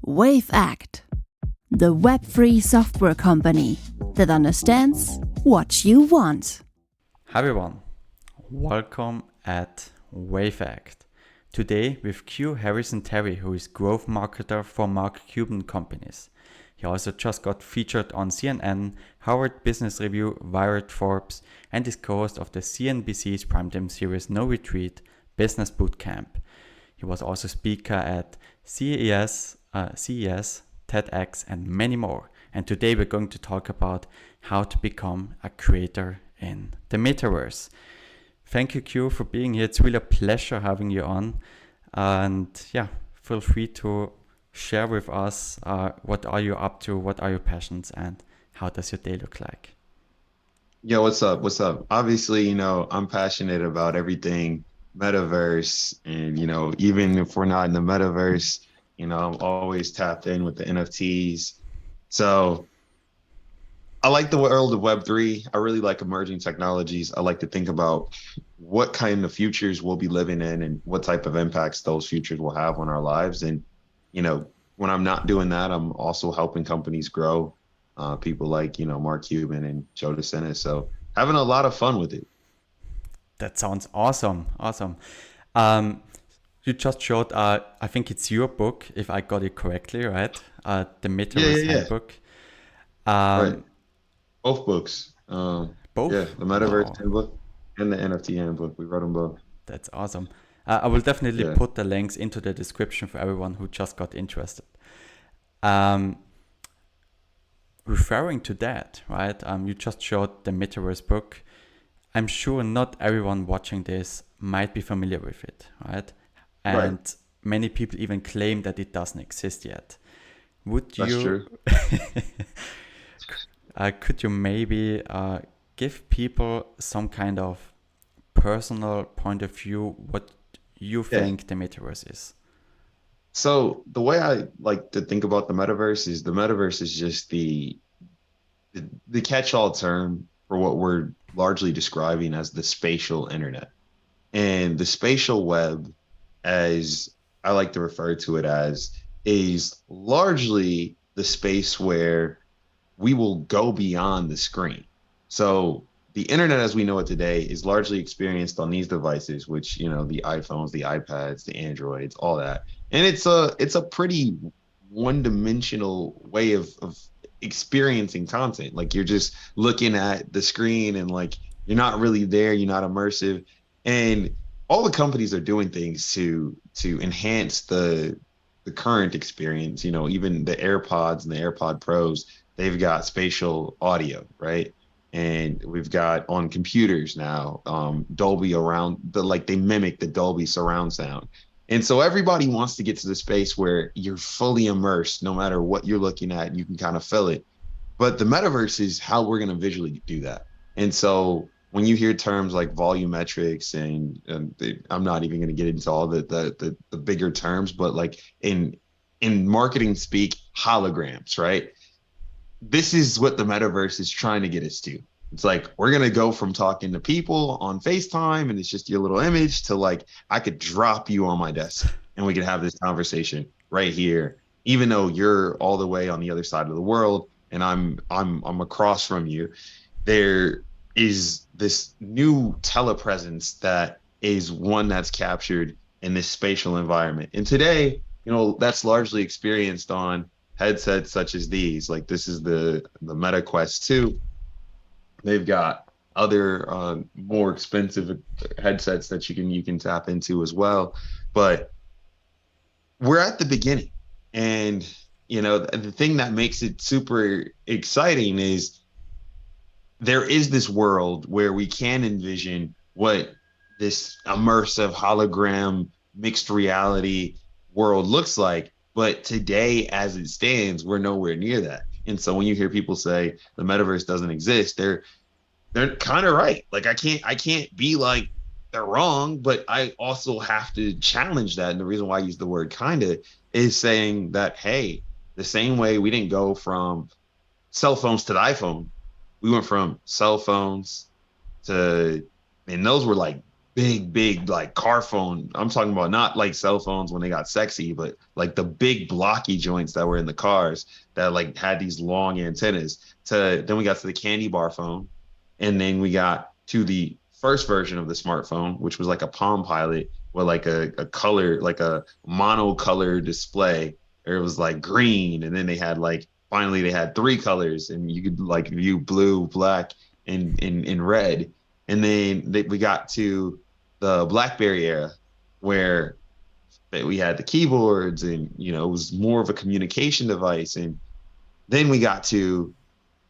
Wavect, the web-free software company that understands what you want. Hi everyone, welcome at Wavect. Today with QuHarrison Terry, who is growth marketer for Cuban companies. He also just got featured on CNN, Harvard Business Review, Wired, Forbes, and is co-host of the CNBC's Primetime series No Retreat, Business Bootcamp. He was also speaker at CES, TEDx, and many more. And today we're going to talk about how to become a creator in the Metaverse. Thank you, Q, for being here. It's really a pleasure having you on. And yeah, feel free to share with us what are you up to, what are your passions, and how does your day look like? Yo, what's up? What's up? Obviously, I'm passionate about everything Metaverse. And, even if we're not in the Metaverse, I'm always tapped in with the NFTs. So I like the world of Web3. I really like emerging technologies. I like to think about what kind of futures we'll be living in and what type of impacts those futures will have on our lives. And, when I'm not doing that, I'm also helping companies grow. People like, Mark Cuban and Joe DeSantis. So having a lot of fun with it. That sounds awesome. Awesome. You just showed, I think it's your book, if I got it correctly, right? The Metaverse Handbook. Right. Both books. Both? Yeah, the Metaverse Handbook and the NFT Handbook. We wrote them both. That's awesome. I will definitely put the links into the description for everyone who just got interested. Referring to that, right? You just showed the Metaverse book. I'm sure not everyone watching this might be familiar with it, right? And many people even claim that it doesn't exist yet. That's true. Could you maybe give people some kind of personal point of view what you think the Metaverse is? So the way I like to think about the Metaverse is just the catch-all term for what we're largely describing as the spatial internet. And the spatial web, as I like to refer to it as, is largely the space where we will go beyond the screen. So the internet as we know it today is largely experienced on these devices, which, the iPhones, the iPads, the Androids, all that. And it's a pretty one-dimensional way of experiencing content. Like, you're just looking at the screen and like you're not really there, you're not immersive. And all the companies are doing things to enhance the current experience. Even the AirPods and the AirPod Pros, they've got spatial audio, right? And we've got on computers now, Dolby around they mimic the Dolby surround sound. And so everybody wants to get to the space where you're fully immersed, no matter what you're looking at, you can kind of feel it. But the Metaverse is how we're going to visually do that. And so when you hear terms like volumetrics and I'm not even going to get into all the bigger terms, but like in marketing speak, holograms, right? This is what the Metaverse is trying to get us to. It's like, we're going to go from talking to people on FaceTime and it's just your little image to like, I could drop you on my desk and we could have this conversation right here, even though you're all the way on the other side of the world and I'm across from you. There is this new telepresence that is one that's captured in this spatial environment. And today, that's largely experienced on headsets such as these. Like, this is the Meta Quest 2. They've got other more expensive headsets that you can tap into as well. But we're at the beginning. And, the thing that makes it super exciting is there is this world where we can envision what this immersive hologram mixed reality world looks like. But today, as it stands, we're nowhere near that. And so when you hear people say the Metaverse doesn't exist, they're kind of right. Like, I can't be like they're wrong, but I also have to challenge that. And the reason why I use the word kinda is saying that, hey, the same way we didn't go from cell phones to the iPhone, we went from cell phones to, and those were like big like car phone. I'm talking about not like cell phones when they got sexy, but like the big blocky joints that were in the cars that like had these long antennas. To then we got to the candy bar phone, and then we got to the first version of the smartphone, which was like a Palm Pilot with like a color, like a monocolor display. Or it was like green, and then they had like finally they had three colors, and you could like view blue, black, and red. And then we got to the BlackBerry era, where we had the keyboards, and it was more of a communication device. And then we got to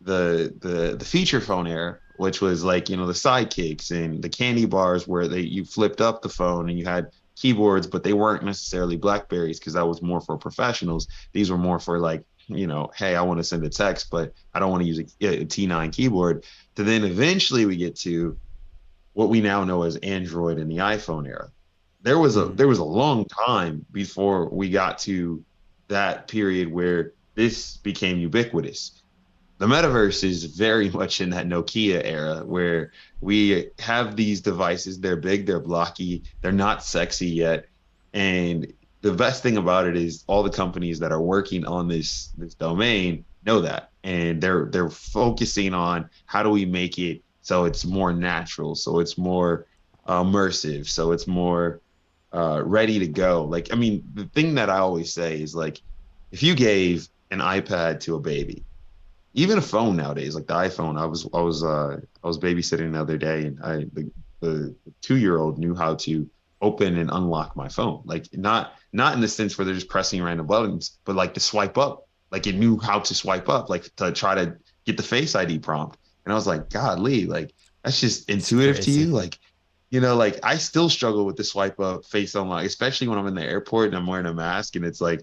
the feature phone era, which was like the sidekicks and the candy bars, where you flipped up the phone and you had keyboards, but they weren't necessarily BlackBerries, because that was more for professionals. These were more for like, hey, I want to send a text, but I don't want to use a T9 keyboard. To then eventually we get to what we now know as Android and the iPhone era. There was a long time before we got to that period where this became ubiquitous. The metaverse is very much in that Nokia era, where we have these devices. They're big, they're blocky, they're not sexy yet. And the best thing about it is all the companies that are working on this domain know that. And they're focusing on how do we make it so it's more natural, so it's more immersive, so it's more ready to go. Like, I mean, the thing that I always say is, like, if you gave an iPad to a baby, even a phone nowadays, like the iPhone, I was babysitting the other day, and the 2-year-old knew how to open and unlock my phone. Like, not in the sense where they're just pressing random buttons, but like to swipe up. Like, it knew how to swipe up, like to try to get the Face ID prompt. And I was like, golly, like, that's just intuitive to you. Like, like, I still struggle with the swipe up face unlock, especially when I'm in the airport and I'm wearing a mask, and it's like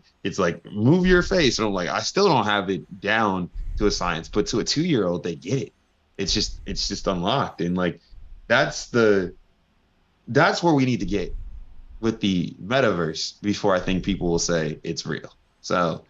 move your face. And I'm like, I still don't have it down to a science, but to a 2-year-old, they get it. It's just unlocked. And like, that's where we need to get with the metaverse before I think people will say it's real. So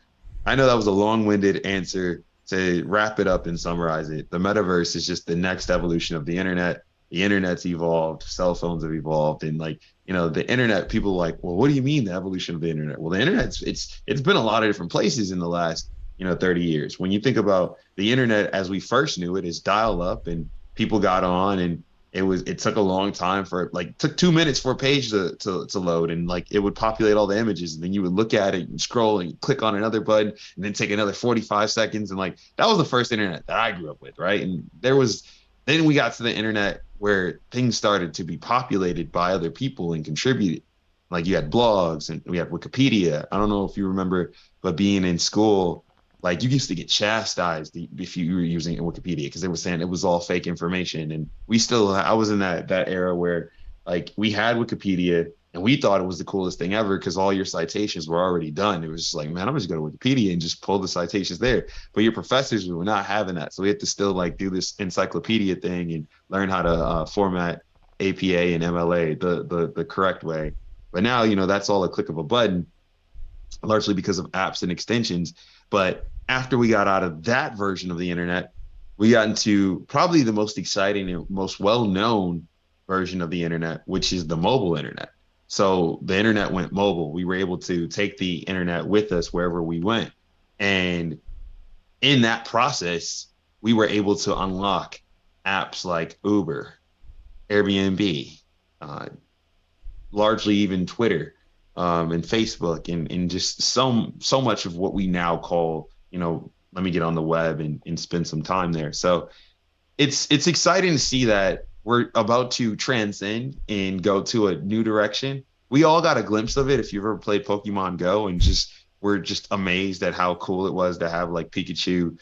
I know that was a long-winded answer. To wrap it up and summarize it, the metaverse is just the next evolution of the internet. The internet's evolved, cell phones have evolved, and like, the internet, people are like, well, what do you mean the evolution of the internet? Well, the internet's it's been a lot of different places in the last 30 years. When you think about the internet as we first knew it, is dial up, and people got on, and it took a long time took 2 minutes for a page to load, and like it would populate all the images, and then you would look at it and scroll and click on another button, and then take another 45 seconds. And like, that was the first internet that I grew up with, right? And then we got to the internet where things started to be populated by other people and contributed. Like, you had blogs, and we had Wikipedia. I don't know if you remember, but being in school, like, you used to get chastised if you were using Wikipedia, because they were saying it was all fake information. And I was in that era where, like, we had Wikipedia, and we thought it was the coolest thing ever, because all your citations were already done. It was just like, man, I'm just going to Wikipedia and just pull the citations there. But your professors were not having that. So we had to still like do this encyclopedia thing and learn how to format APA and MLA the correct way. But now, that's all a click of a button, largely because of apps and extensions. But after we got out of that version of the internet, we got into probably the most exciting and most well-known version of the internet, which is the mobile internet. So the internet went mobile. We were able to take the internet with us wherever we went. And in that process, we were able to unlock apps like Uber, Airbnb, largely even Twitter, and Facebook, and just so much of what we now call, let me get on the web and spend some time there. So it's exciting to see that we're about to transcend and go to a new direction. We all got a glimpse of it if you've ever played Pokemon Go, and we're just amazed at how cool it was to have like Pikachu,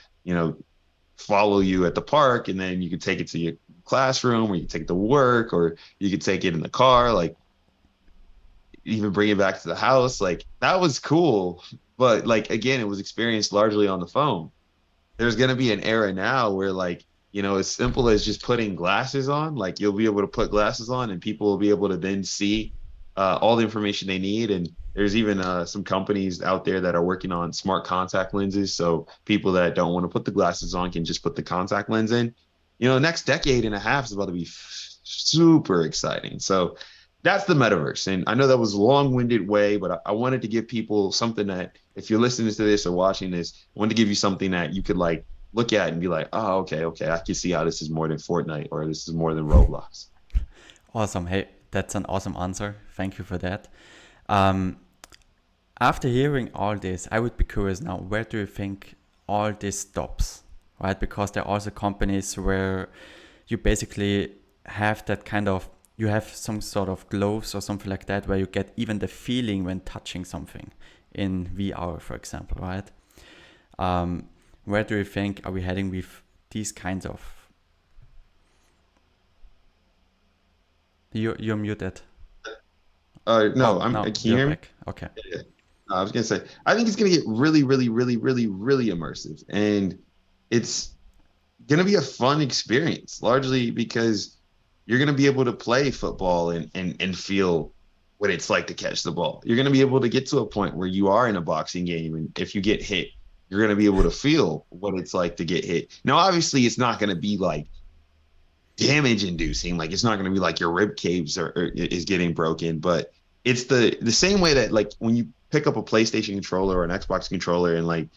follow you at the park, and then you could take it to your classroom, or you could take it to work, or you could take it in the car, like even bring it back to the house. Like, that was cool. But like, again, it was experienced largely on the phone. There's going to be an era now where, like, as simple as just putting glasses on, like, you'll be able to put glasses on and people will be able to then see all the information they need. And there's even some companies out there that are working on smart contact lenses. So people that don't want to put the glasses on can just put the contact lens in. Next decade and a half is about to be super exciting. So that's the metaverse. And I know that was a long-winded way, but I wanted to give people something that if you're listening to this or watching this, I wanted to give you something that you could like look at and be like, oh, okay, I can see how this is more than Fortnite or this is more than Roblox. Awesome. Hey, that's an awesome answer. Thank you for that. Um, After hearing all this, I would be curious now, where do you think all this stops, right? Because there are also companies where you basically have that kind of, you have some sort of gloves or something like that, where you get even the feeling when touching something in VR, for example, right? Where do you think are we heading with these kinds of? You're muted. No, Oh, can no, you you're hear me? back. Okay. Yeah. I was gonna say, I think it's gonna get really, really, really, really, really immersive, and it's gonna be a fun experience, largely because you're gonna be able to play football and feel what it's like to catch the ball. You're gonna be able to get to a point where you are in a boxing game, and if you get hit, you're gonna be able to feel what it's like to get hit. Now, obviously, it's not gonna be like damage inducing. Like it's not going to be like your rib cage is getting broken, but it's the same way that like when you pick up a PlayStation controller or an Xbox controller and like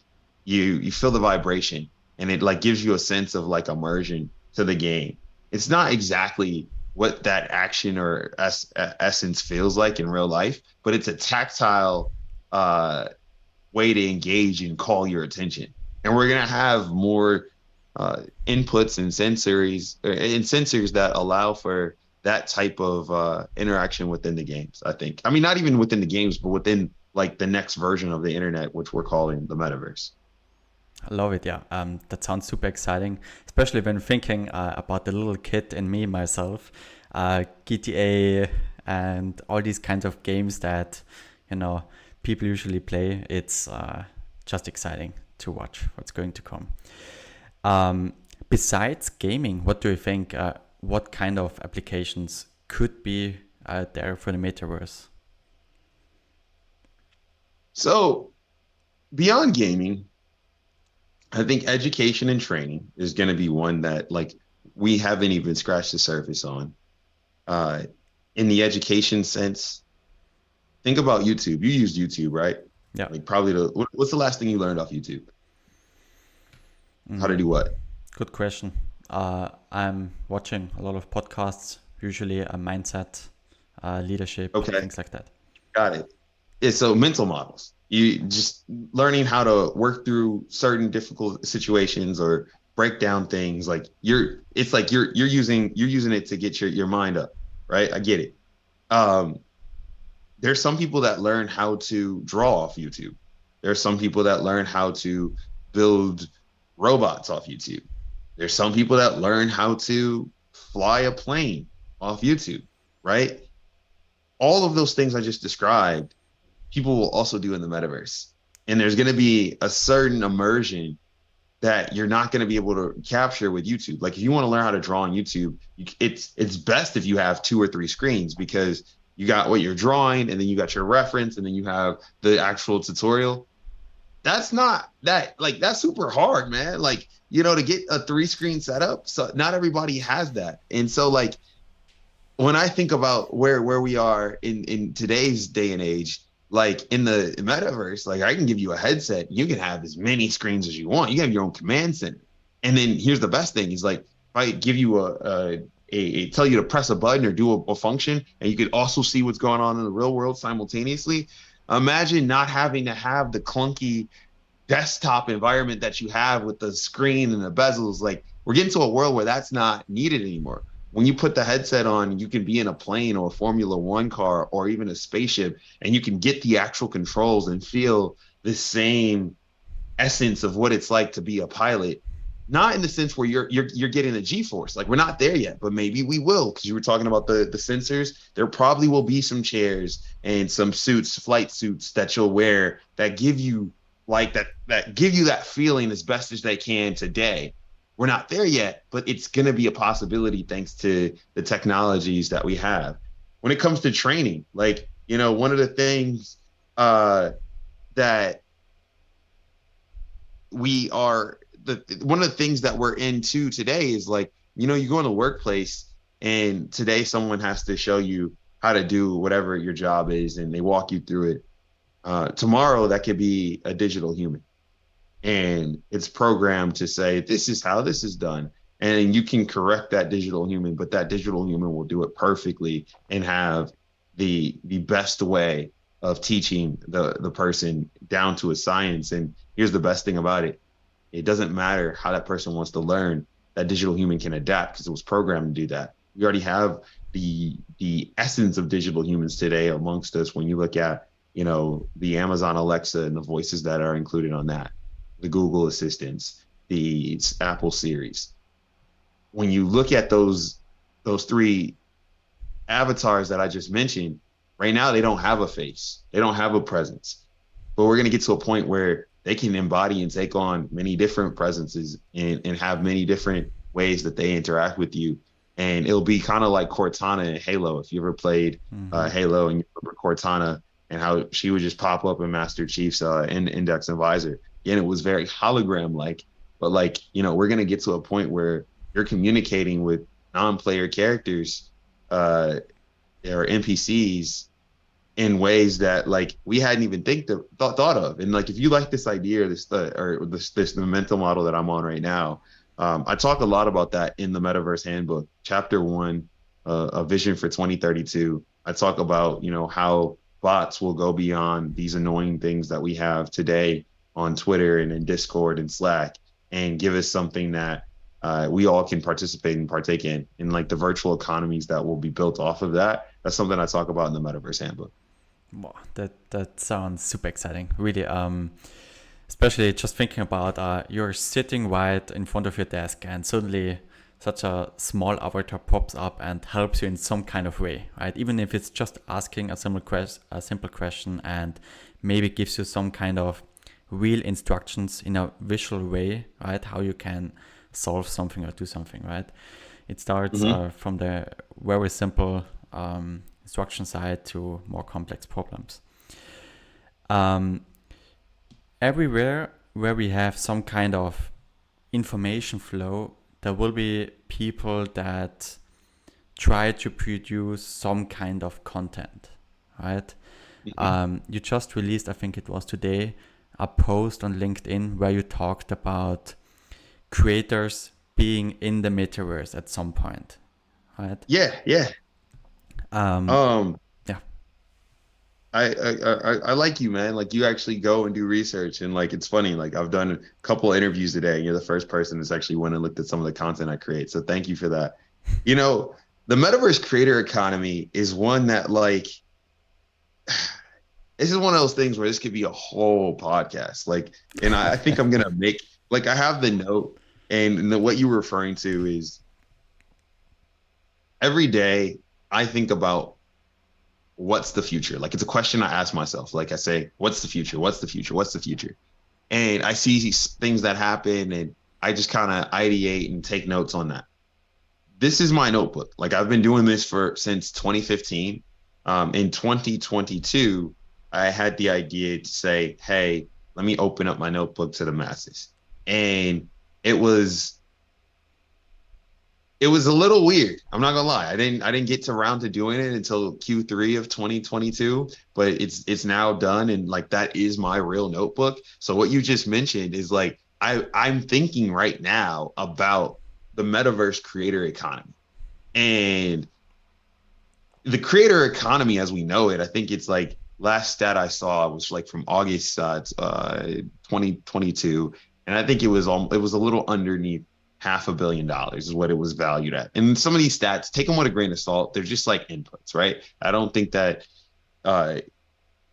you feel the vibration and it like gives you a sense of like immersion to the game. It's not exactly what that action or essence feels like in real life, but it's a tactile way to engage and call your attention. And we're gonna have more inputs and sensors that allow for that type of interaction within the games. I think. I mean, not even within the games, but within like the next version of the internet, which we're calling the metaverse. I love it. Yeah. That sounds super exciting, especially when thinking about the little kid in me myself, GTA and all these kinds of games that, people usually play. It's just exciting to watch what's going to come. Besides gaming, what do you think? What kind of applications could be there for the metaverse? So beyond gaming, I think education and training is going to be one that like we haven't even scratched the surface on. In the education sense, think about YouTube. You used YouTube, right? Yeah. Like probably what's the last thing you learned off YouTube? How to do what? Good question. I'm watching a lot of podcasts, usually a mindset, leadership, things like that. Got it. Yeah, so mental models. You just learning how to work through certain difficult situations or break down things. Like you're using it to get your mind up, right? I get it. There's some people that learn how to draw off YouTube. There's some people that learn how to build robots off YouTube. There's some people that learn how to fly a plane off YouTube, right? All of those things I just described, people will also do in the metaverse. And there's going to be a certain immersion that you're not going to be able to capture with YouTube. Like if you want to learn how to draw on YouTube, it's best if you have 2 or 3 screens because you got what you're drawing and then you got your reference and then you have the actual tutorial. That's super hard, man. Like, to get a 3-screen setup. So not everybody has that. And so like, when I think about where we are in today's day and age, like in the metaverse, like I can give you a headset. You can have as many screens as you want. You have your own command center. And then here's the best thing is like, if I give you tell you to press a button or do a function, and you could also see what's going on in the real world simultaneously. Imagine not having to have the clunky desktop environment that you have with the screen and the bezels. Like we're getting to a world where that's not needed anymore. When you put the headset on, you can be in a plane or a Formula One car or even a spaceship, and you can get the actual controls and feel the same essence of what it's like to be a pilot. Not in the sense where you're getting a G-force. Like we're not there yet, but maybe we will, because you were talking about the sensors. There probably will be some chairs and some suits, flight suits that you'll wear that give you like that give you that feeling as best as they can today. We're not there yet, but it's going to be a possibility thanks to the technologies that we have. When it comes to training, like, one of the things that one of the things that we're into today is like, you go in the workplace And today someone has to show you how to do whatever your job is, and they walk you through it. Tomorrow, that could be a digital human, and it's programmed to say, this is how this is done. And you can correct that digital human, but that digital human will do it perfectly and have the best way of teaching the person down to a science. And here's the best thing about it. It doesn't matter how that person wants to learn. That digital human can adapt because it was programmed to do that. We already have the essence of digital humans today amongst us. When you look at, the Amazon Alexa and the voices that are included on that, the Google Assistants, the Apple Series. When you look at those three avatars that I just mentioned, right now they don't have a face, they don't have a presence. But we're going to get to a point where they can embody and take on many different presences and have many different ways that they interact with you. And it'll be kind of like Cortana in Halo. If you ever played Halo and you remember Cortana and how she would just pop up in Master Chief's index and visor. And it was very hologram-like, but we're going to get to a point where you're communicating with non-player characters or NPCs in ways that we hadn't even thought of. And if you like this idea, this the mental model that I'm on right now, I talk a lot about that in the Metaverse Handbook, Chapter 1, A Vision for 2032. I talk about how bots will go beyond these annoying things that we have today on Twitter and in Discord and Slack, and give us something that we all can participate and partake in the virtual economies that will be built off of that. That's something I talk about in the Metaverse Handbook. Wow, that sounds super exciting, really. Especially just thinking about you're sitting right in front of your desk and suddenly such a small avatar pops up and helps you in some kind of way, right? Even if it's just asking a simple question and maybe gives you some kind of real instructions in a visual way, right? How you can solve something or do something, right? It starts from the very simple instruction side to more complex problems. Everywhere where we have some kind of information flow, there will be people that try to produce some kind of content, right? You just released, I think it was today, a post on LinkedIn where you talked about creators being in the metaverse at some point, right? Yeah. Yeah. I like you, man. You actually go and do research, and it's funny. I've done a couple interviews today, and you're the first person that's actually went and looked at some of the content I create. So thank you for that. The metaverse creator economy is one that this is one of those things where this could be a whole podcast. And I think I'm gonna make I have the note, and what you were referring to is every day I think about what's the future. It's a question I ask myself. I say, what's the future? What's the future? What's the future? And I see these things that happen, and I just kind of ideate and take notes on that. This is my notebook. I've been doing this since 2015. In 2022, I had the idea to say, hey, let me open up my notebook to the masses. And it was a little weird. I'm not gonna lie. I didn't get around to doing it until Q3 of 2022, but it's now done. And that is my real notebook. So what you just mentioned is I'm thinking right now about the metaverse creator economy. And the creator economy as we know it, I think it's last stat I saw was from August 2022. And I think it was a little underneath $500 million is what it was valued at. And some of these stats, take them with a grain of salt. They're just inputs, right? I don't think that, I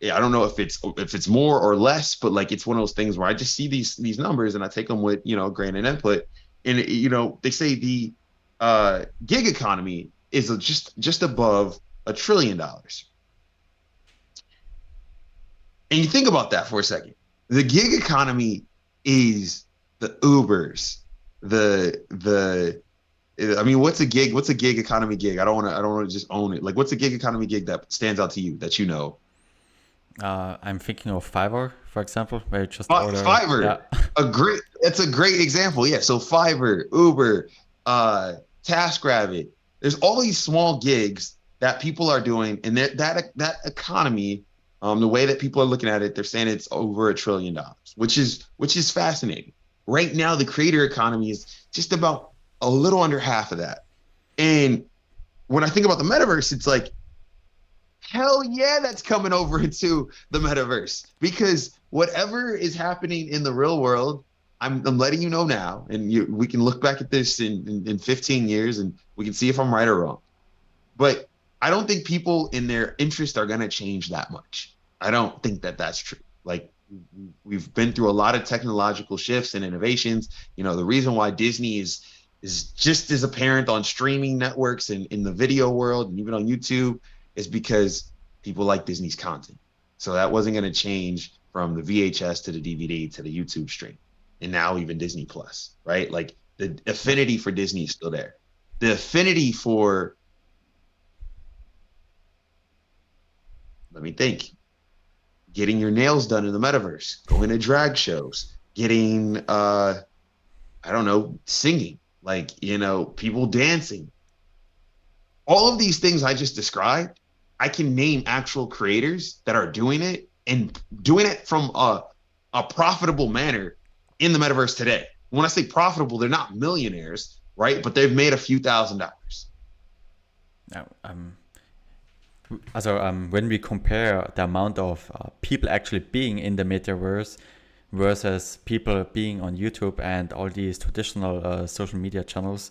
don't know if it's more or less, but it's one of those things where I just see these numbers and I take them with, a grain of input. And, they say the gig economy is just above $1 trillion. And you think about that for a second. The gig economy is the Ubers, what's a gig economy gig? I don't want to just own it. What's a gig economy gig that stands out to you that I'm thinking of Fiverr, for example, where you just order. Fiverr, yeah. It's a great example. Yeah. So Fiverr, Uber, TaskRabbit, there's all these small gigs that people are doing, and that economy, the way that people are looking at it, they're saying it's over $1 trillion, which is fascinating. Right now, the creator economy is just about a little under half of that. And when I think about the metaverse, it's like, hell yeah, that's coming over into the metaverse, because whatever is happening in the real world, I'm letting you know now, and we can look back at this in 15 years and we can see if I'm right or wrong. But I don't think people in their interest are going to change that much. I don't think that that's true. Like, we've been through a lot of technological shifts and innovations. You know, the reason why Disney is just as apparent on streaming networks and in the video world and even on YouTube is because people like Disney's content. So that wasn't going to change from the VHS to the DVD to the YouTube stream. And now even Disney Plus, right? Like, the affinity for Disney is still there. The affinity for, let me think, getting your nails done in the metaverse, going to drag shows, getting, I don't know, singing, like, you know, people dancing. All of these things I just described, I can name actual creators that are doing it and doing it from a profitable manner in the metaverse today. When I say profitable, they're not millionaires, right? But they've made a few $1,000s. Now, when we compare the amount of people actually being in the metaverse versus people being on YouTube and all these traditional social media channels,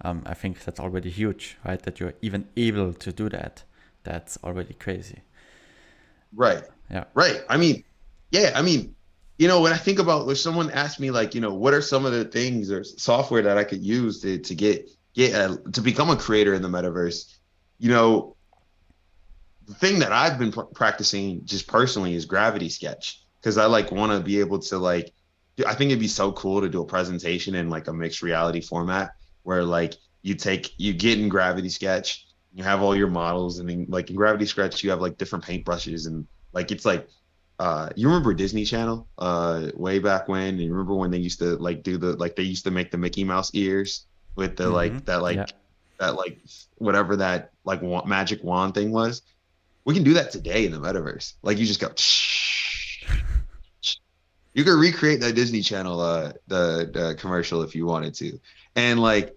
I think that's already huge, right? That you're even able to do that. That's already crazy. Right. Yeah. Right. I mean, you know, when I think about, if someone asked me, like, you know, what are some of the things or software that I could use to to become a creator in the metaverse, you know, the thing that I've been practicing just personally is Gravity Sketch, because I like want to be able to, like, I think it'd be so cool to do a presentation in like a mixed reality format where, like, you get in Gravity Sketch, you have all your models, and then, like, in Gravity Sketch you have like different paintbrushes, and like, it's like, you remember Disney Channel way back when, and you remember when they used to like do they used to make the Mickey Mouse ears with the that whatever that like magic wand thing was. We can do that today in the metaverse. Like, you just go, you could recreate that Disney Channel the commercial if you wanted to. And like,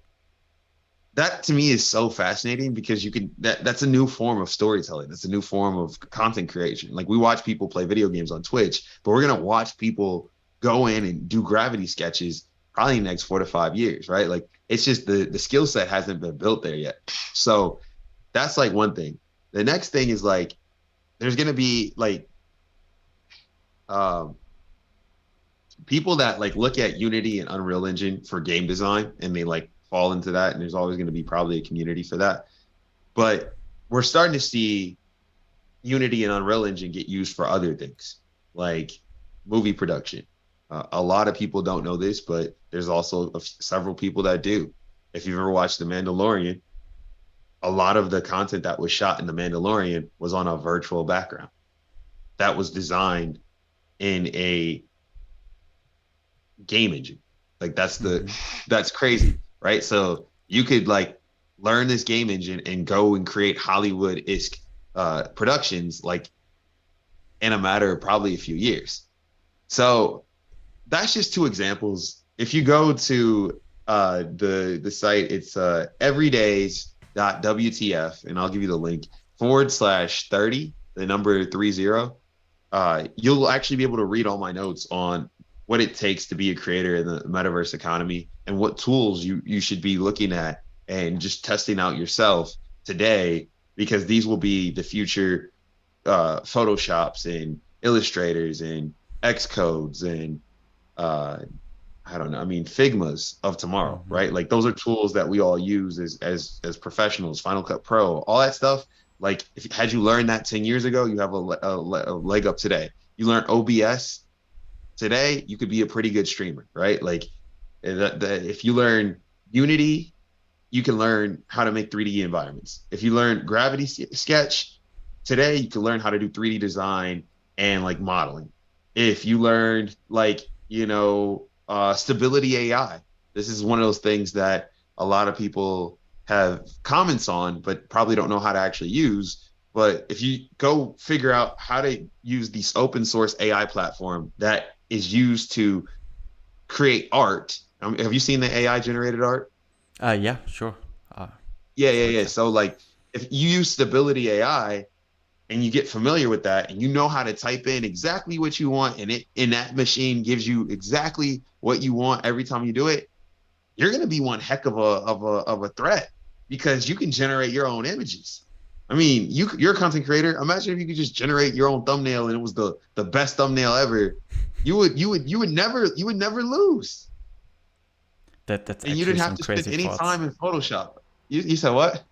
that to me is so fascinating, because you can, that's a new form of storytelling. That's a new form of content creation. Like, we watch people play video games on Twitch, but we're going to watch people go in and do Gravity Sketches probably in the next 4 to 5 years, right? Like, it's just the skill set hasn't been built there yet. So that's like one thing. The next thing is, like, there's going to be like people that like look at Unity and Unreal Engine for game design, and they like fall into that, and there's always going to be probably a community for that. But we're starting to see Unity and Unreal Engine get used for other things, like movie production. A lot of people don't know this, but there's also several people that do. If you've ever watched The Mandalorian, a lot of the content that was shot in The Mandalorian was on a virtual background that was designed in a game engine. Like, that's crazy, right? So you could like learn this game engine and go and create Hollywood-esque productions like in a matter of probably a few years. So that's just 2 examples. If you go to the site, it's everydays.wtf, and I'll give you the link, /30, the number 30. You'll actually be able to read all my notes on what it takes to be a creator in the metaverse economy, and what tools you should be looking at and just testing out yourself today, because these will be the future Photoshops and Illustrators and Xcodes and I don't know, I mean, Figmas of tomorrow, right? Like, those are tools that we all use as professionals, Final Cut Pro, all that stuff. Like, had you learned that 10 years ago, you have a leg up today. You learn OBS today, you could be a pretty good streamer, right? Like, if you learn Unity, you can learn how to make 3D environments. If you learn Gravity Sketch today, you can learn how to do 3D design and like modeling. If you learned, like, you know, Stability AI, this is one of those things that a lot of people have comments on, but probably don't know how to actually use. But if you go figure out how to use this open source AI platform that is used to create art. Have you seen the AI generated art? Yeah, sure. Yeah, yeah, For yeah. example. So like if you use Stability AI and you get familiar with that and you know how to type in exactly what you want and that machine gives you exactly what you want every time you do it, you're going to be one heck of a threat because you can generate your own images. I mean, you're a content creator. Imagine if you could just generate your own thumbnail and it was the best thumbnail ever. You would never lose. That's And you actually didn't have some to spend crazy any thoughts. time in Photoshop. You said what?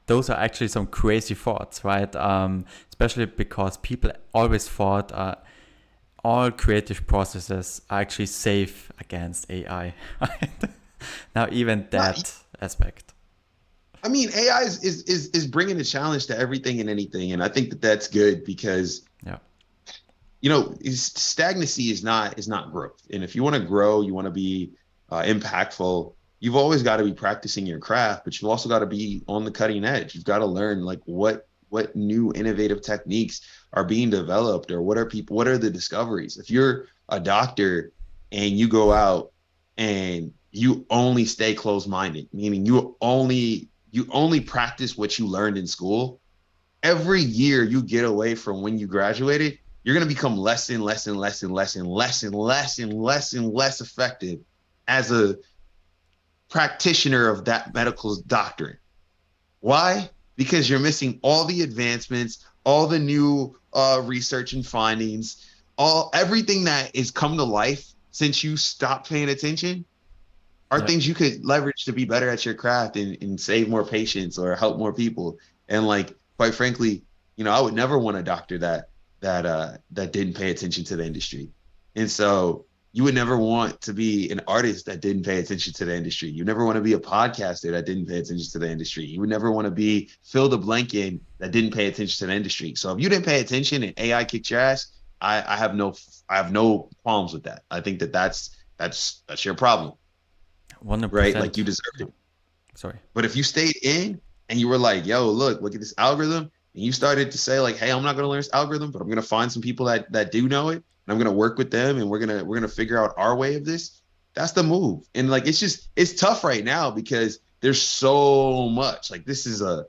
Those are actually some crazy thoughts, right? Especially because people always thought all creative processes are actually safe against AI. Right? Now even Not, that aspect. I mean, AI is bringing a challenge to everything and anything, and I think that that's good because Yeah. stagnancy is not growth. And if you want to grow, you want to be impactful. You've always got to be practicing your craft, but you've also got to be on the cutting edge. You've got to learn like what new innovative techniques are being developed, or what are the discoveries. If you're a doctor and you go out and you only stay closed-minded, meaning you only practice what you learned in school, every year you get away from when you graduated, you're going to become less and less and less and less and less and less and less and less effective as a practitioner of that medical doctrine. Why? Because you're missing all the advancements, all the new research and findings, everything that is come to life since you stopped paying attention are Yeah. things you could leverage to be better at your craft and save more patients or help more people. And like, quite frankly, I would never want a doctor that didn't pay attention to the industry. And so you would never want to be an artist that didn't pay attention to the industry. You never want to be a podcaster that didn't pay attention to the industry. You would never want to be Phil the Blanken that didn't pay attention to the industry. So if you didn't pay attention and AI kicked your ass, I have no qualms with that. I think that's your problem, right? Like, you 100%. deserved it. Sorry. But if you stayed in and you were like, yo, look at this algorithm, and you started to say like, hey, I'm not going to learn this algorithm, but I'm going to find some people that do know it, and I'm going to work with them, and we're going to figure out our way of this. That's the move. And like, it's tough right now because there's so much. Like, this is a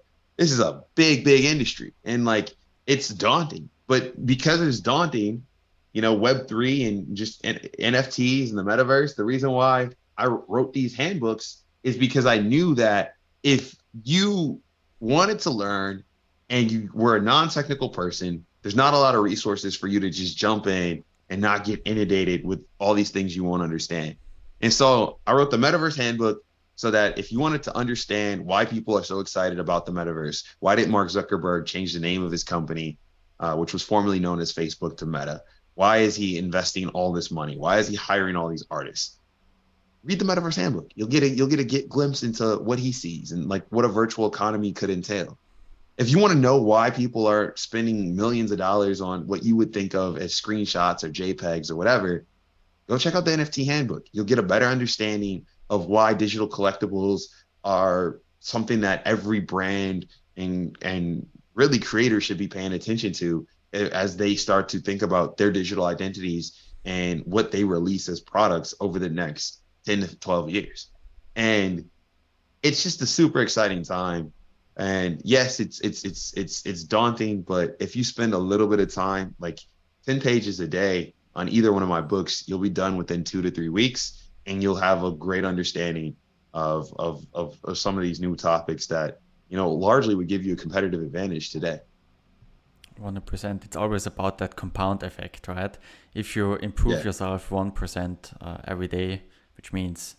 big industry, and like, it's daunting. But because it's daunting, Web3 and just NFTs and the metaverse, the reason why I wrote these handbooks is because I knew that if you wanted to learn and you were a non-technical person, there's not a lot of resources for you to just jump in and not get inundated with all these things you won't understand. And so I wrote the Metaverse Handbook so that if you wanted to understand why people are so excited about the metaverse, why did Mark Zuckerberg change the name of his company, which was formerly known as Facebook, to Meta? Why is he investing all this money? Why is he hiring all these artists? Read the Metaverse Handbook. You'll get a glimpse into what he sees and like what a virtual economy could entail. If you want to know why people are spending millions of dollars on what you would think of as screenshots or JPEGs or whatever, go check out the NFT Handbook. You'll get a better understanding of why digital collectibles are something that every brand and really creators should be paying attention to as they start to think about their digital identities and what they release as products over the next 10 to 12 years. And it's just a super exciting time. And yes, it's daunting, but if you spend a little bit of time, like 10 pages a day on either one of my books, you'll be done within 2 to 3 weeks, and you'll have a great understanding of some of these new topics that, largely would give you a competitive advantage today. 100%. It's always about that compound effect, right? If you improve Yeah. yourself 1% every day, which means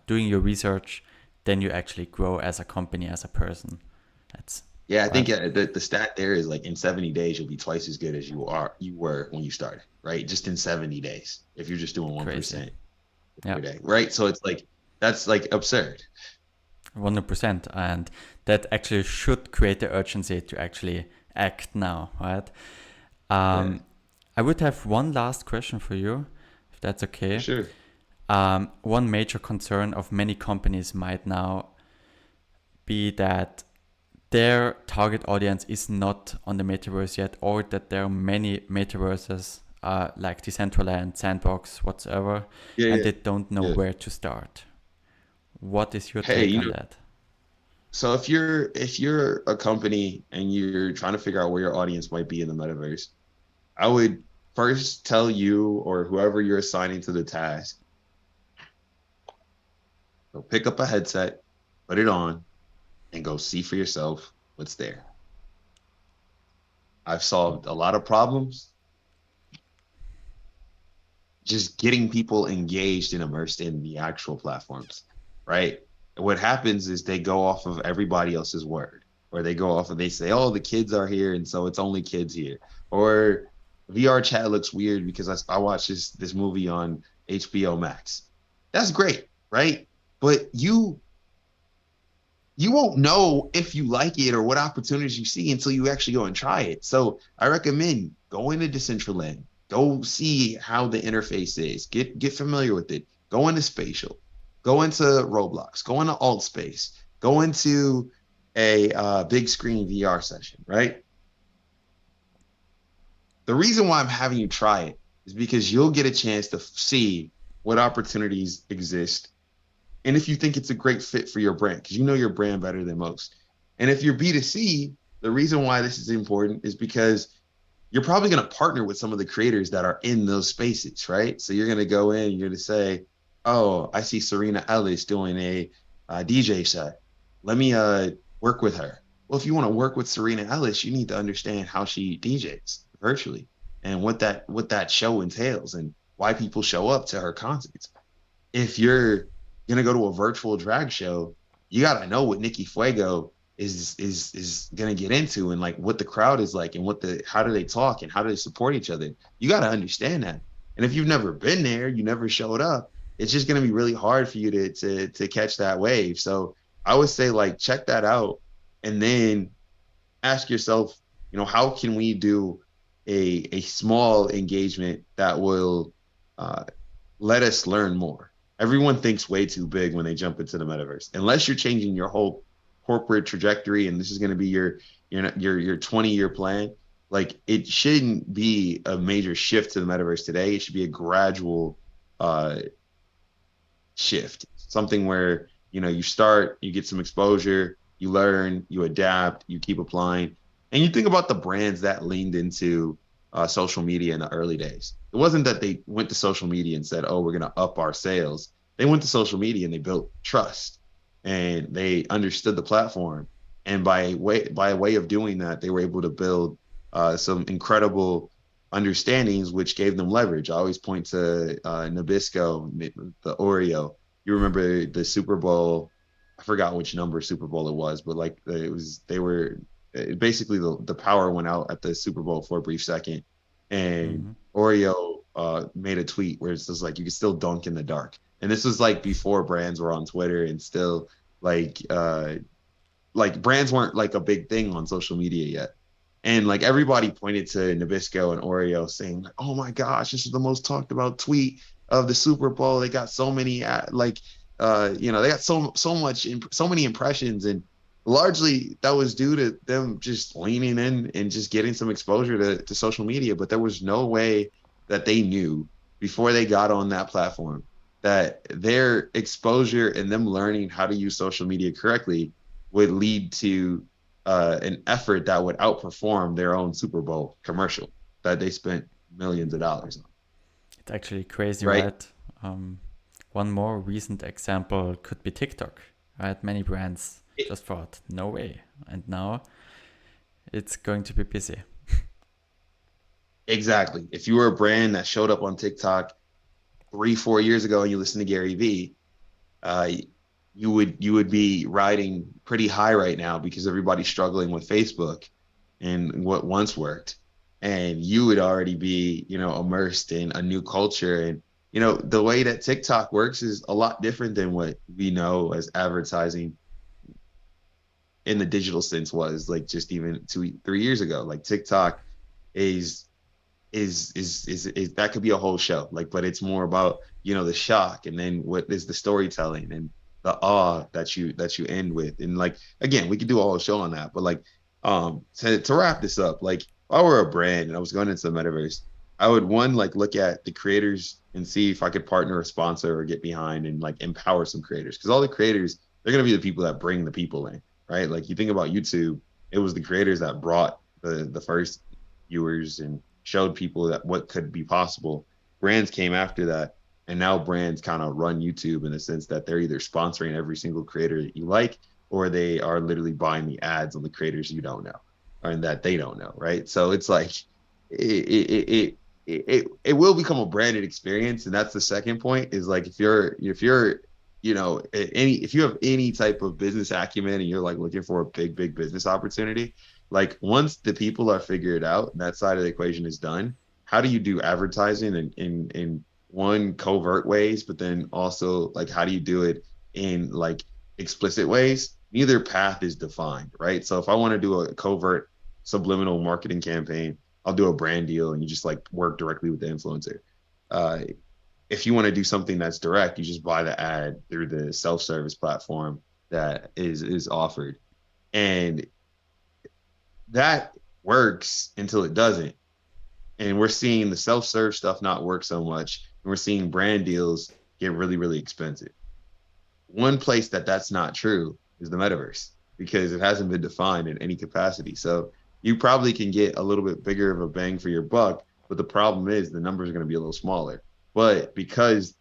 doing your research, then you actually grow as a company, as a person. That's Yeah, I think right. the stat there is like in 70 days, you'll be twice as good as you were when you started, right? Just in 70 days, if you're just doing Crazy. 1% Yeah, every day, right? So it's like, that's like absurd. 100%. And that actually should create the urgency to actually act now, right? Yeah, I would have one last question for you, if that's for okay. sure. One major concern of many companies might now be that their target audience is not on the metaverse yet, or that there are many metaverses like Decentraland, Sandbox, whatsoever, Yeah, and yeah, they don't know yeah. where to start. What is your Hey, take on that? so if you're a company and you're trying to figure out where your audience might be in the metaverse, I would first tell you or whoever you're assigning to the task, go pick up a headset, put it on, and go see for yourself what's there. I've solved a lot of problems just getting people engaged and immersed in the actual platforms, right? And what happens is they go off of everybody else's word, or they go off and they say, oh, the kids are here, and so it's only kids here. Or VR chat looks weird because I watched this movie on HBO Max. That's great, right? But you won't know if you like it or what opportunities you see until you actually go and try it. So I recommend going to Decentraland, go see how the interface is, get familiar with it, go into Spatial, go into Roblox, go into Altspace, go into a big screen VR session, right? The reason why I'm having you try it is because you'll get a chance to see what opportunities exist and if you think it's a great fit for your brand, because you know your brand better than most. And if you're B2C, the reason why this is important is because you're probably going to partner with some of the creators that are in those spaces, right? So you're going to go in and you're going to say, oh, I see Serena Ellis doing a DJ set. Let me work with her. Well, if you want to work with Serena Ellis, you need to understand how she DJs virtually and what that show entails and why people show up to her concerts. If you're gonna go to a virtual drag show, you gotta know what Nikki Fuego is gonna get into and like what the crowd is like and how do they talk and how do they support each other. You gotta understand that. And if you've never been there, you never showed up, it's just gonna be really hard for you to catch that wave. So I would say like check that out and then ask yourself, how can we do a small engagement that will uh, let us learn more. Everyone thinks way too big when they jump into the metaverse. Unless you're changing your whole corporate trajectory and this is going to be your 20-year plan, like it shouldn't be a major shift to the metaverse today. It should be a gradual shift. Something where, you start, you get some exposure, you learn, you adapt, you keep applying. And you think about the brands that leaned into social media in the early days. It wasn't that they went to social media and said, oh, we're going to up our sales. They went to social media and they built trust and they understood the platform. And by way of doing that, they were able to build some incredible understandings, which gave them leverage. I always point to Nabisco, the Oreo. You remember the Super Bowl? I forgot which number Super Bowl it was, but like they were basically the power went out at the Super Bowl for a brief second, and Oreo made a tweet where it's just like you can still dunk in the dark. And this was like before brands were on Twitter and still like brands weren't like a big thing on social media yet. And like everybody pointed to Nabisco and Oreo saying, like, oh my gosh, this is the most talked about tweet of the Super Bowl. They got so many they got so many impressions, and largely that was due to them just leaning in and just getting some exposure to social media. But there was no way that they knew before they got on that platform that their exposure and them learning how to use social media correctly would lead to an effort that would outperform their own Super Bowl commercial that they spent millions of dollars on. It's actually crazy, right? One more recent example could be TikTok, right? Many brands just thought, no way. And now it's going to be busy. Exactly. If you were a brand that showed up on TikTok 3-4 years ago and you listen to Gary Vee, you would be riding pretty high right now because everybody's struggling with Facebook and what once worked. And you would already be, immersed in a new culture. And, the way that TikTok works is a lot different than what we know as advertising in the digital sense was like just even 2-3 years ago. Like TikTok is that could be a whole show, like, but it's more about, the shock and then what is the storytelling. And the awe that you end with. And like, again, we could do a whole show on that, but like, to wrap this up, like if I were a brand and I was going into the metaverse, I would like look at the creators and see if I could partner or sponsor or get behind and like empower some creators, because all the creators, they're going to be the people that bring the people in, right? Like you think about YouTube, it was the creators that brought the first viewers and showed people that what could be possible. Brands came after that, and now brands kind of run YouTube in the sense that they're either sponsoring every single creator that you like, or they are literally buying the ads on the creators you don't know, or that they don't know, right? So it's like it will become a branded experience, and that's the second point. Is like if you're if you have any type of business acumen and you're like looking for a big business opportunity, like once the people are figured out and that side of the equation is done, how do you do advertising in one covert ways, but then also like how do you do it in like explicit ways? Neither path is defined, right? So if I want to do a covert subliminal marketing campaign, I'll do a brand deal and you just like work directly with the influencer. If you want to do something that's direct, you just buy the ad through the self-service platform that is offered. And that works until it doesn't. And we're seeing the self-serve stuff not work so much. And we're seeing brand deals get really expensive. One place that's not true is the metaverse, because it hasn't been defined in any capacity. So you probably can get a little bit bigger of a bang for your buck, but the problem is the numbers are going to be a little smaller. But because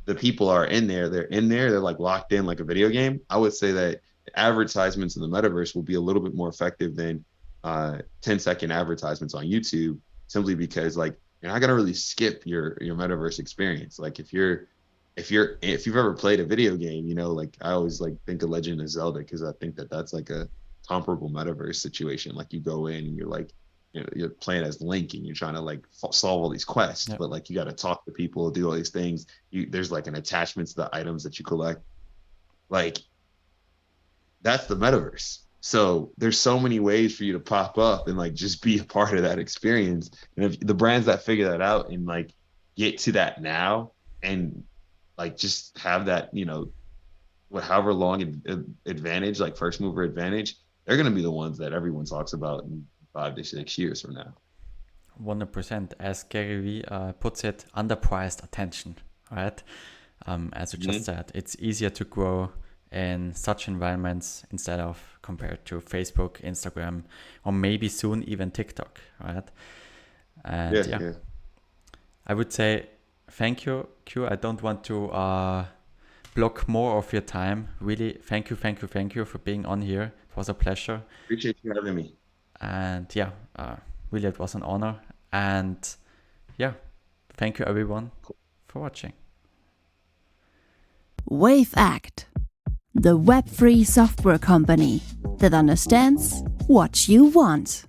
the people are in there, they're like locked in like a video game. I would say that advertisements in the metaverse will be a little bit more effective than 10-second advertisements on YouTube, simply because like you're not gonna really skip your metaverse experience. Like if you've ever played a video game, like I always like think of Legend of Zelda, because I think that's like a comparable metaverse situation. Like you go in and you're like, you're playing as Link and you're trying to like solve all these quests, but like you got to talk to people, do all these things. There's like an attachment to the items that you collect. Like that's the metaverse. So there's so many ways for you to pop up and like just be a part of that experience. And if the brands that figure that out and like get to that now and like just have that, however long advantage, like first mover advantage, they're going to be the ones that everyone talks about in 5 to 6 years from now. 100%. As Gary Vee puts it, underpriced attention, right? As you just said, it's easier to grow in such environments instead of compared to Facebook, Instagram, or maybe soon even TikTok, right? And yeah. I would say thank you, Q. I don't want to block more of your time. Really, thank you for being on here. It was a pleasure. Appreciate you having me. And yeah, really, it was an honor. And yeah, thank you everyone for watching. Wavect, the web-free software company that understands what you want.